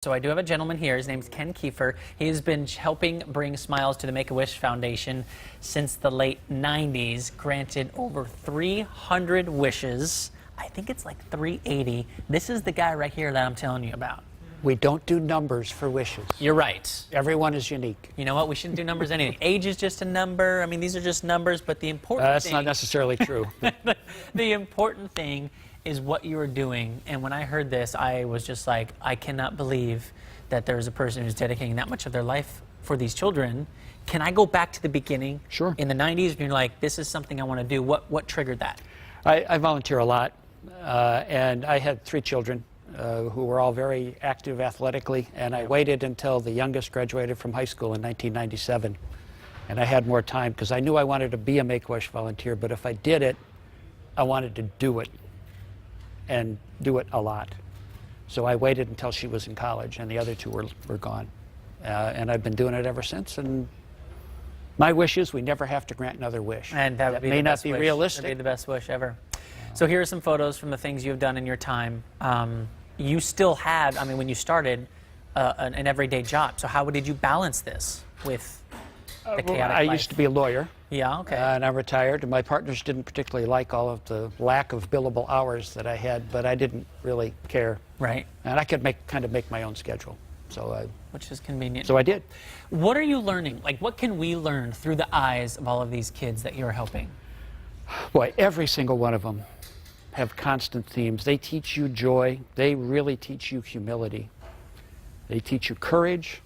So I do have a gentleman here. His name's Ken Kiefer. He's been helping bring smiles to the Make-A-Wish Foundation since the late 90s. Granted over 300 wishes. I think it's like 380. This is the guy right here that I'm telling you about. We don't do numbers for wishes. You're right. Everyone is unique. You know what? We shouldn't do numbers anyway. Age is just a number. I mean, these are just numbers, but the important That's thing... not necessarily true. The important thing is what you are doing. And when I heard this, I was just like, I cannot believe that there's a person who's dedicating that much of their life for these children. Can I go back to the beginning? Sure. In the 90s, when you're like, this is something I want to do. What triggered that? I volunteer a lot, and I had 3 children who were all very active athletically, and I waited until the youngest graduated from high school in 1997. And I had more time because I knew I wanted to be a Make-A-Wish volunteer, but if I did it, I wanted to do it. And do it a lot. So I waited until she was in college, and the other 2 were gone. And I've been doing it ever since. And my wish is we never have to grant another wish. And that may not be realistic. That would be the best wish ever. So here are some photos from the things you've done in your time. You still had, I mean, when you started, an everyday job. So how did you balance this with the chaotic I life? used to be a lawyer. Yeah, okay. And I'm retired, and my partners didn't particularly like all of the lack of billable hours that I had, but I didn't really care. Right. And I could kind of make my own schedule. So which is convenient. So I did. What are you learning? Like, what can we learn through the eyes of all of these kids that you're helping? Boy, every single one of them have constant themes. They teach you joy. They really teach you humility. They teach you courage.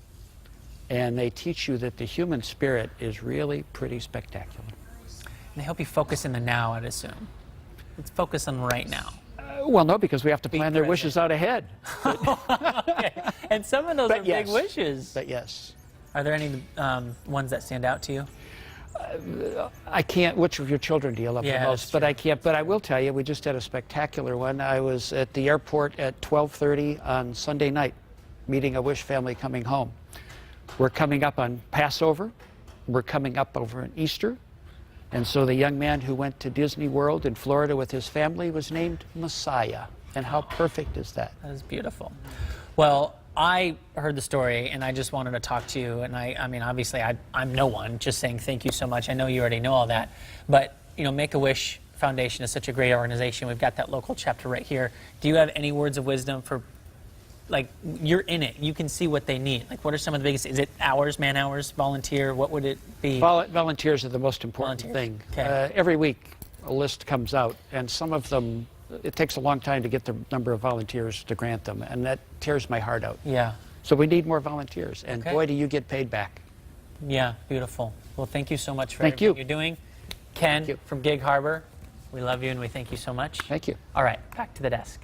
And they teach you that the human spirit is really pretty spectacular. And they help you focus in the now, I'd assume. Let's focus on right now. Well, no, because we have to plan their wishes out ahead. Okay. And some of those are big wishes. But yes. Are there any ones that stand out to you? I can't. Which of your children do you love the most? But I can't. But I will tell you, we just had a spectacular one. I was at the airport at 12:30 on Sunday night, meeting a Wish family coming home. We're coming up on Passover. We're coming up over Easter. And so the young man who went to Disney World in Florida with his family was named Messiah. And how perfect is that? That is beautiful. Well, I heard the story, and I just wanted to talk to you. And I mean, obviously, I'm no one, just saying thank you so much. I know you already know all that. But, you know, Make-A-Wish Foundation is such a great organization. We've got that local chapter right here. Do you have any words of wisdom for, like, you're in it, you can see what they need? Like, what are some of the biggest, is it hours, man hours, volunteer, what would it be? Volunteers are the most important thing. Okay. Every week a list comes out, and some of them, it takes a long time to get the number of volunteers to grant them, and that tears my heart out. Yeah. So we need more volunteers, and boy, do you get paid back. Yeah, beautiful. Well, thank you so much for everything you're doing. Ken from Gig Harbor, we love you and we thank you so much. Thank you. All right, back to the desk.